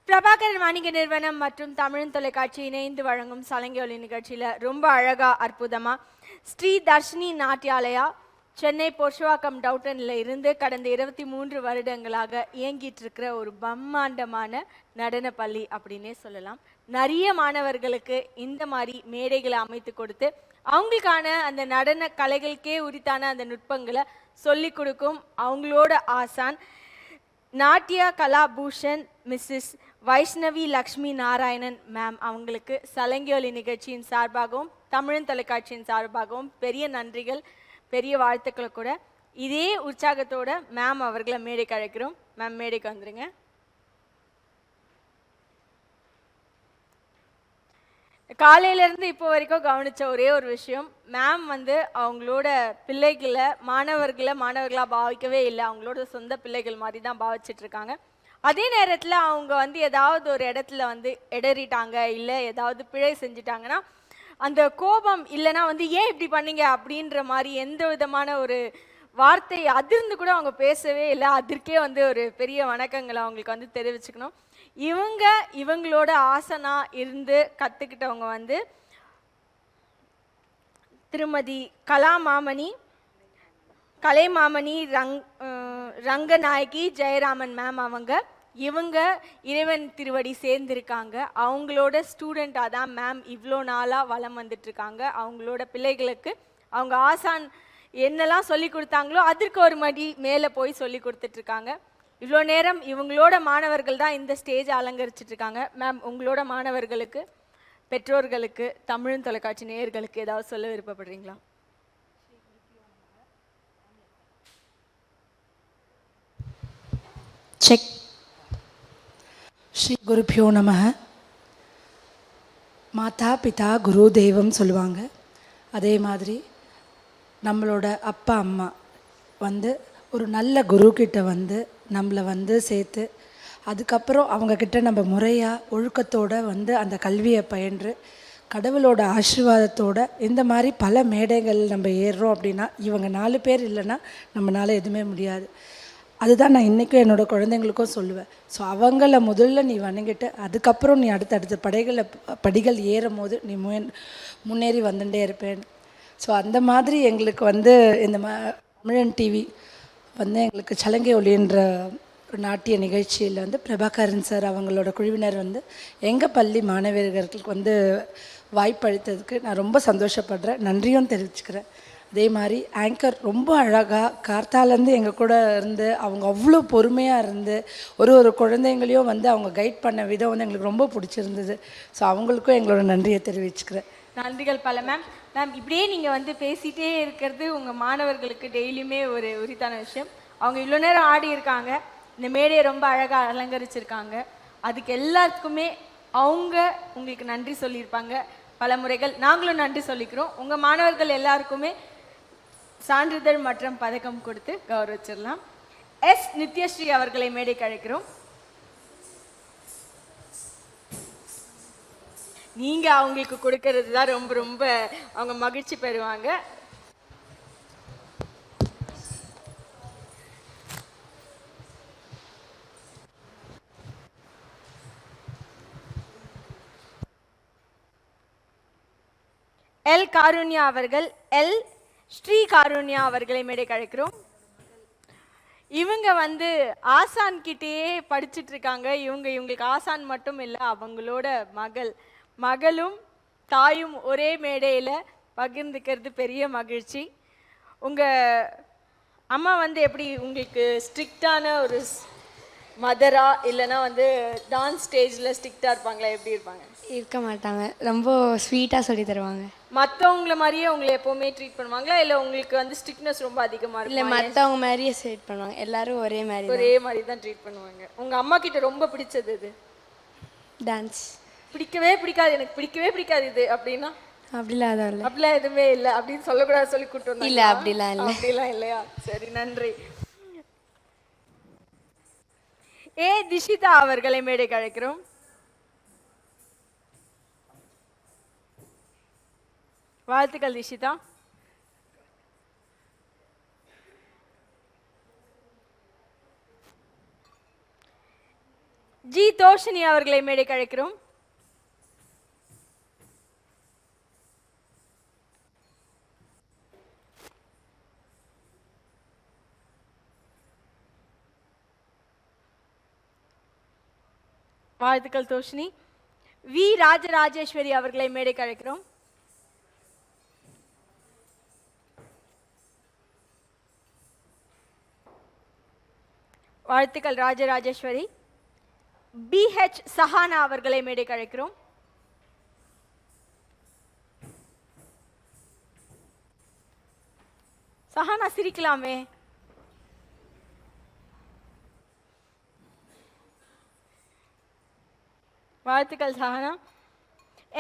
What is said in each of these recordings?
பிரபாகரன் வாணிக நிறுவனம் மற்றும் தமிழ் தொலைக்காட்சி இணைந்து வழங்கும் சலங்கை ஒலி நிகழ்ச்சியில் ரொம்ப அழகா அற்புதமா ஸ்ரீ தர்ஷினி நாட்டியாலயா சென்னை பொர்ஷுவாக்கம் டவுட்டனில் இருந்து கடந்த 23 வருடங்களாக இயங்கிட்டு இருக்கிற ஒரு பிரம்மாண்டமான நடன பள்ளி அப்படின்னே சொல்லலாம். நிறைய மாணவர்களுக்கு இந்த மாதிரி மேடைகளை அமைத்து கொடுத்து அவங்களுக்கான அந்த நடன கலைகளுக்கே உரித்தான அந்த நுட்பங்களை சொல்லி கொடுக்கும் அவங்களோட ஆசான் நாட்டியா கலாபூஷன் மிஸ்ஸஸ் வைஷ்ணவி லக்ஷ்மி நாராயணன் மேம் அவங்களுக்கு சலங்கை ஒலி நிகழ்ச்சியின் சார்பாகவும் தமிழ் தொலைக்காட்சியின் சார்பாகவும் பெரிய நன்றிகள், பெரிய வாழ்த்துக்களை கூட. இதே உற்சாகத்தோட மேம் அவர்களை மேடைக்கு அழைக்கிறோம். மேம் மேடைக்கு வந்துருங்க. காலையிலேருந்து இப்போ வரைக்கும் கவனித்த ஒரே ஒரு விஷயம், மேம் அவங்களோட பிள்ளைகளை மாணவர்களாக பாவிக்கவே இல்லை. அவங்களோட சொந்த பிள்ளைகள் மாதிரி தான் பாவிச்சிட்ருக்காங்க. அதே நேரத்தில் அவங்க ஏதாவது ஒரு இடத்துல இடறிட்டாங்க, இல்லை ஏதாவது பிழை செஞ்சிட்டாங்கன்னா அந்த கோபம் இல்லைன்னா ஏன் இப்படி பண்ணீங்க அப்படின்ற மாதிரி எந்த விதமான ஒரு வார்த்தை அதிர்ந்து கூட அவங்க பேசவே இல்லை. அதற்கே வந்து ஒரு பெரிய வணக்கங்களை அவங்களுக்கு வந்து தெரிவிச்சுக்கணும். இவங்களோட ஆசனா இருந்து கற்றுக்கிட்டவங்க வந்து திருமதி கலைமாமணி ரங்கநாயகி ஜெயராமன் மேம். இவங்க இறைவன் திருவடி சேர்ந்திருக்காங்க. அவங்களோட ஸ்டூடெண்ட்டாக தான் மேம் இவ்வளோ நாளாக வளம் வந்துட்டுருக்காங்க. அவங்களோட பிள்ளைகளுக்கு அவங்க ஆசான் என்னெல்லாம் சொல்லி கொடுத்தாங்களோ அதற்கு ஒரு மடி மேலே போய் சொல்லி கொடுத்துட்ருக்காங்க. இவ்வளோ நேரம் இவங்களோட மாணவர்கள் தான் இந்த ஸ்டேஜ் அலங்கரிச்சிட்ருக்காங்க. மேம், உங்களோட மாணவர்களுக்கு, பெற்றோர்களுக்கு, தமிழ் தொலைக்காட்சி நேயர்களுக்கு ஏதாவது சொல்ல விருப்பப்படுறீங்களா? செக். ஸ்ரீ குருப்பியோ நமஹ. மாதா பிதா குரு தெய்வம் சொல்லுவாங்க. அதே மாதிரி நம்மளோட அப்பா அம்மா வந்து ஒரு நல்ல குருக்கிட்ட வந்து நம்மளை வந்து சேர்த்து அதுக்கப்புறம் அவங்கக்கிட்ட நம்ம முறையாக ஒழுக்கத்தோடு வந்து அந்த கல்வியை பயின்று கடவுளோட ஆசீர்வாதத்தோடு இந்த மாதிரி பல மேடைகள் நம்ம ஏறுறோம் அப்படின்னா இவங்க 4 பேர் இல்லைன்னா நம்மளால் எதுவுமே முடியாது. அதுதான் நான் இன்றைக்கும் என்னோடய குழந்தைங்களுக்கும் சொல்லுவேன். ஸோ அவங்கள முதல்ல நீ வணங்கிட்டு அதுக்கப்புறம் நீ அடுத்தடுத்த படிகள் ஏறும் போது நீ முன்னேறி வந்துட்டே இருப்பேன். ஸோ அந்த மாதிரி எங்களுக்கு வந்து இந்த தமிழன் டிவி வந்து எங்களுக்கு சலங்கை ஒளின்ற ஒரு நாட்டிய நிகழ்ச்சியில் வந்து பிரபாகரன் சார் அவங்களோட குழுவினர் வந்து எங்கள் பள்ளி மாணவர்களுக்கு வந்து வாய்ப்பளித்ததுக்கு நான் ரொம்ப சந்தோஷப்படுறேன், நன்றியும் தெரிவிச்சுக்கிறேன். அதே மாதிரி ஆங்கர் ரொம்ப அழகாக கார்த்தாலேருந்து எங்கள் கூட இருந்து அவங்க அவ்வளோ பொறுமையாக இருந்து ஒரு குழந்தைங்களையும் வந்து அவங்க கைட் பண்ண விதம் வந்து எங்களுக்கு ரொம்ப பிடிச்சிருந்தது. ஸோ அவங்களுக்கும் எங்களோட நன்றியை தெரிவிச்சுக்கிறேன். நன்றிகள் பல மேம். மேம், இப்படியே நீங்கள் வந்து பேசிகிட்டே இருக்கிறது உங்கள் மாணவர்களுக்கு டெய்லியுமே ஒரு உரித்தான விஷயம். அவங்க இவ்வளோ நேரம் ஆடி இருக்காங்க, இந்த மேடையை ரொம்ப அழகாக அலங்கரிச்சிருக்காங்க. அதுக்கு எல்லாத்துக்குமே அவங்க உங்களுக்கு நன்றி சொல்லியிருப்பாங்க பல முறைகள். நாங்களும் நன்றி சொல்லிக்கிறோம். உங்கள் மாணவர்கள் எல்லாருக்குமே சான்றிதழ் மற்றும் பதக்கம் கொடுத்து கௌரவிச்சிடலாம். எஸ் நித்யஸ்ரீ அவர்களை மேடைக்கு அழைக்கிறோம். நீங்க அவங்களுக்கு கொடுக்கறது தான் ரொம்ப ரொம்ப அவங்க மகிழ்ச்சி பெறுவாங்க. எல் காருண்யா அவர்கள், எல் ஸ்ரீ காருண்யா அவர்களை மேடைக்கு அழைக்கிறோம். இவங்க வந்து ஆசான் கிட்டேயே படிச்சுட்டு இருக்காங்க. இவங்களுக்கு ஆசான் மட்டும் இல்லை, அவங்களோட மகளும் தாயும் ஒரே மேடையில் பகிர்ந்துக்கிறது பெரிய மகிழ்ச்சி. உங்கள் அம்மா வந்து எப்படி உங்களுக்கு ஸ்ட்ரிக்டான ஒரு மதரா இல்லைனா வந்து டான்ஸ் ஸ்டேஜில் ஸ்ட்ரிக்டாக இருப்பாங்களா? எப்படி இருப்பாங்க? இருக்க மாட்டாங்க, ரொம்ப ஸ்வீட்டாக சொல்லி தருவாங்க. மற்றவங்கள மாதிரியே உங்களை எப்போவுமே ட்ரீட் பண்ணுவாங்களா, இல்லை உங்களுக்கு வந்து ஸ்ட்ரிக்ட்னஸ் ரொம்ப அதிகமாக இருக்கும்? இல்லை, மற்றவங்க மாதிரியே ட்ரீட் பண்ணுவாங்க. எல்லாரும் ஒரே மாதிரி தான் ட்ரீட் பண்ணுவாங்க. உங்கள் அம்மா கிட்ட ரொம்ப பிடிச்சது இது? டான்ஸ். பிடிக்கவே பிடிக்காது, எனக்கு பிடிக்கவே பிடிக்காது இது அப்படின்னா? அப்படிலாம் எதுவுமே இல்லை அப்படின்னு சொல்லக்கூடாது, சொல்லி கூட்டு வந்தாங்க? இல்லை, அப்படிலாம் இல்லையா? சரி, நன்றி. ஏ திஷிதா அவர்களை மேடைக்கு அழைக்கிறோம். வாழ்த்துக்கள் திஷிதா. ஜி தோஷினி அவர்களை மேடைக்கு அழைக்கிறோம். வாழ்த்துக்கள் தோஷினி. வி ராஜராஜேஸ்வரி அவர்களை மேடைக்கு அழைக்கிறோம். வாழ்த்துக்கள் ராஜராஜேஸ்வரி. பிஹெச் சஹானா அவர்களை மேடைக்கு அழைக்கிறோம். சஹானா சிரிக்கலாமே. வாழ்த்துக்கள் சஹானா.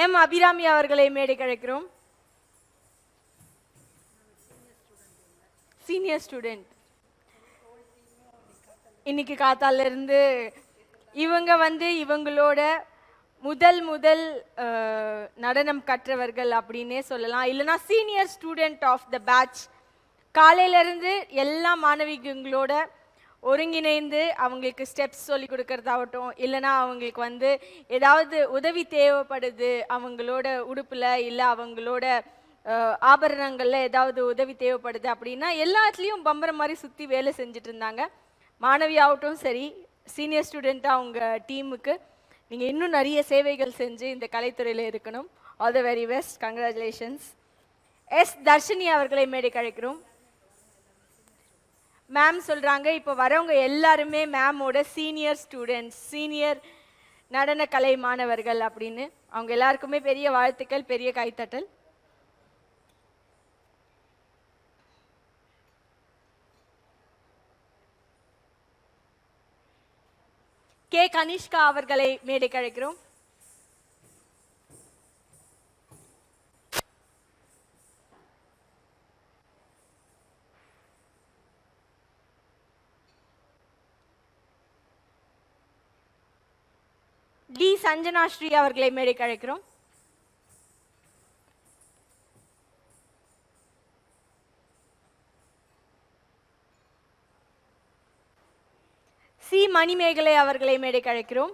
எம் அபிராமி அவர்களை மேடைக்கு அழைக்கிறோம். Senior student. இன்னைக்கு காத்தால இருந்து இவங்க வந்து இவங்களோட முதல் நடனம் கற்றவர்கள் அப்படின்னே சொல்லலாம், இல்லைனா senior student of the batch. காலையிலேருந்து எல்லா மாணவிகளோட ஒருங்கிணைந்து அவங்களுக்கு ஸ்டெப்ஸ் சொல்லி கொடுக்கறதாகட்டும், இல்லைனா அவங்களுக்கு வந்து ஏதாவது உதவி தேவைப்படுது, அவங்களோட உடுப்பில் இல்லை அவங்களோட ஆபரணங்களில் ஏதாவது உதவி தேவைப்படுது அப்படின்னா எல்லாத்துலேயும் பம்பரம் மாதிரி சுற்றி வேலை செஞ்சுட்டு இருந்தாங்க. மாணவியாகட்டும் சரி, சீனியர் ஸ்டூடெண்ட்டாக அவங்க டீமுக்கு நீங்கள் இன்னும் நிறைய சேவைகள் செஞ்சு இந்த கலைத்துறையில் இருக்கணும். All the very best, congratulations. S Dharshini அவர்களை மேடைக்கு அழைக்கிறோம். மேம் சொல்கிறாங்க, இப்போ வரவங்க எல்லாருமே மேமோட சீனியர் ஸ்டூடெண்ட்ஸ், சீனியர் நடன கலை மாணவர்கள் அப்படின்னு. அவங்க எல்லாருக்குமே பெரிய வாழ்த்துக்கள், பெரிய கைத்தட்டல். கே கனிஷ்கா அவர்களை மேடைக்கு அழைக்கிறோம். டி சஞ்சனா ஸ்ரீ அவர்களை மேடைக்கு அழைக்கிறோம். சி மணிமேகலை அவர்களை மேடைக்கு அழைக்கிறோம்.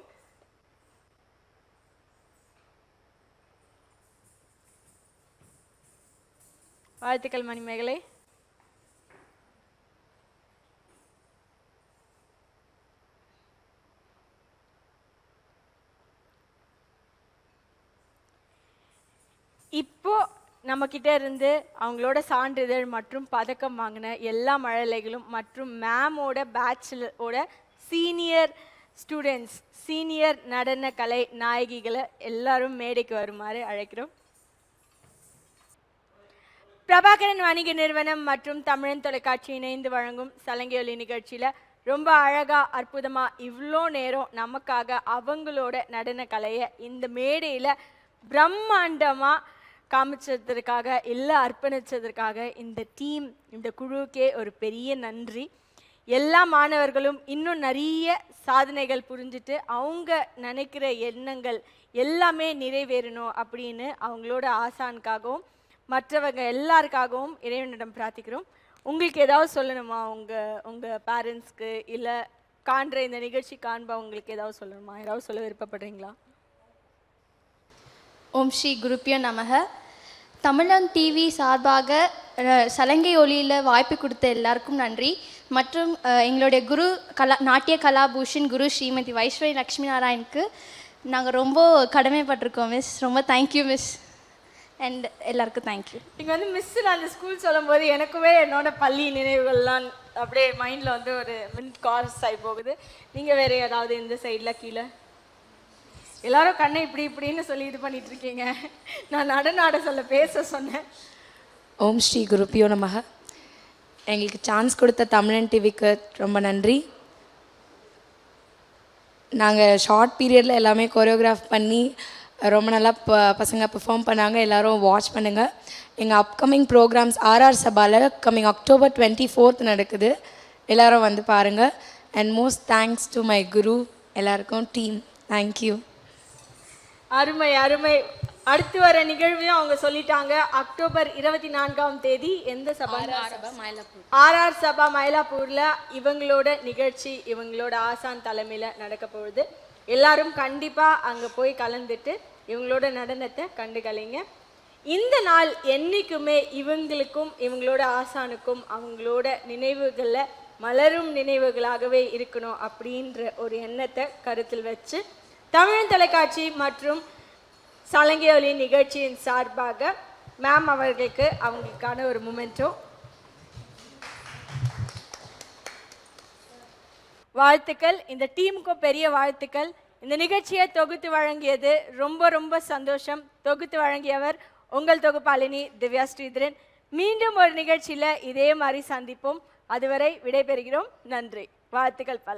வாழ்த்துக்கள் மணிமேகலை. இப்போ நம்ம கிட்ட இருந்து அவங்களோட சான்றிதழ் மற்றும் பதக்கம் வாங்கின எல்லா மழலைகளும் மற்றும் மேமோட பேட்சோட சீனியர் ஸ்டூடெண்ட்ஸ், சீனியர் நடன கலை நாயகிகளை எல்லாரும் மேடைக்கு வருமாறு அழைக்கிறோம். பிரபாகரன் வணிக நிறுவனம் மற்றும் தமிழன் தொலைக்காட்சி இணைந்து வழங்கும் சலங்கையொலி நிகழ்ச்சியில் ரொம்ப அழகாக அற்புதமாக இவ்வளோ நேரம் நமக்காக அவங்களோட நடன கலையை இந்த மேடையில் பிரம்மாண்டமாக காமிச்சதற்காக, இல்லை அர்ப்பணித்ததற்காக இந்த டீம், இந்த குழுக்கே ஒரு பெரிய நன்றி. எல்லா மாணவர்களும் இன்னும் நிறைய சாதனைகள் புரிஞ்சுட்டு அவங்க நினைக்கிற எண்ணங்கள் எல்லாமே நிறைவேறணும் அப்படின்னு அவங்களோட ஆசானுக்காகவும் மற்றவங்க எல்லாருக்காகவும் இறைவனிடம் பிரார்த்திக்கிறோம். உங்களுக்கு ஏதாவது சொல்லணுமா? உங்கள் பேரண்ட்ஸ்க்கு இல்லை காண்ற இந்த நிகழ்ச்சி காண்பவங்களுக்கு ஏதாவது சொல்லணுமா? ஏதாவது சொல்ல விருப்பப்படுறீங்களா? ஓம் ஸ்ரீ குருப்பியோ நமக. தமிழன் டிவி சார்பாக சலங்கை ஒலியில் வாய்ப்பு கொடுத்த எல்லாருக்கும் நன்றி. மற்றும் எங்களுடைய குரு நாட்டிய கலாபூஷன் குரு ஸ்ரீமதி வைஸ்வரி லக்ஷ்மி நாராயணுக்கு நாங்கள் ரொம்ப கடமைப்பட்டிருக்கோம் மிஸ். ரொம்ப தேங்க்யூ மிஸ். அண்ட் எல்லாருக்கும் தேங்க்யூ. நீங்கள் வந்து மிஸ் அந்த ஸ்கூல் சொல்லும் போது எனக்குமே என்னோட பள்ளி நினைவுகள்லாம் அப்படியே மைண்டில் வந்து ஒரு மின் கார்ஸ் ஆகி போகுது. நீங்கள் வேறு ஏதாவது இந்த சைடில் கீழே எல்லாரும் கண்ணை இப்படின்னு சொல்லி இது பண்ணிட்டு இருக்கீங்க. நான் நடனாட சொல்ல பேச சொன்னேன். ஓம் ஸ்ரீ குருப்பியோ நமக. எங்களுக்கு சான்ஸ் கொடுத்த தமிழன் டிவிக்கு ரொம்ப நன்றி. நாங்கள் ஷார்ட் பீரியடில் எல்லாமே கோரியோகிராஃப் பண்ணி ரொம்ப நல்லா பசங்க பெர்ஃபார்ம் பண்ணாங்க. எல்லோரும் வாட்ச் பண்ணுங்கள். எங்கள் அப்கமிங் ப்ரோக்ராம்ஸ் ஆர்ஆர் சபாவில் கம்மிங் அக்டோபர் 24 நடக்குது. எல்லோரும் வந்து பாருங்கள். And most thanks to my guru, எல்லாருக்கும் டீம். தேங்க்யூ. அருமை அருமை. அடுத்து வர நிகழ்வையும் அவங்க சொல்லிட்டாங்க. அக்டோபர் 24ஆம் தேதி எந்த சபா? ஆர்ஆர் சபா மயிலாப்பூரில் இவங்களோட நிகழ்ச்சி, இவங்களோட ஆசான் தலைமையில் நடக்க போகுது. எல்லாரும் கண்டிப்பாக அங்கே போய் கலந்துட்டு இவங்களோட நடனத்தை கண்டுகளிங்க. இந்த நாள் என்றைக்குமே இவங்களுக்கும் இவங்களோட ஆசானுக்கும் அவங்களோட நினைவுகளில் மலரும் நினைவுகளாகவே இருக்கணும் அப்படின்ற ஒரு எண்ணத்தை கருத்தில் வச்சு தமிழன் தொலைக்காட்சி மற்றும் சலங்கையொலி நிகழ்ச்சியின் சார்பாக மேம் அவர்களுக்கு அவங்களுக்கான ஒரு மொமெண்டோ வாழ்த்துக்கள். இந்த டீமுக்கும் பெரிய வாழ்த்துக்கள். இந்த நிகழ்ச்சியை தொகுத்து வழங்கியது ரொம்ப ரொம்ப சந்தோஷம். தொகுத்து வழங்கியவர் உங்கள் தொகுப்பாளினி திவ்யா ஸ்ரீதரன். மீண்டும் ஒரு நிகழ்ச்சியில் இதே மாதிரி சந்திப்போம். அதுவரை விடைபெறுகிறோம். நன்றி. வாழ்த்துக்கள் பல.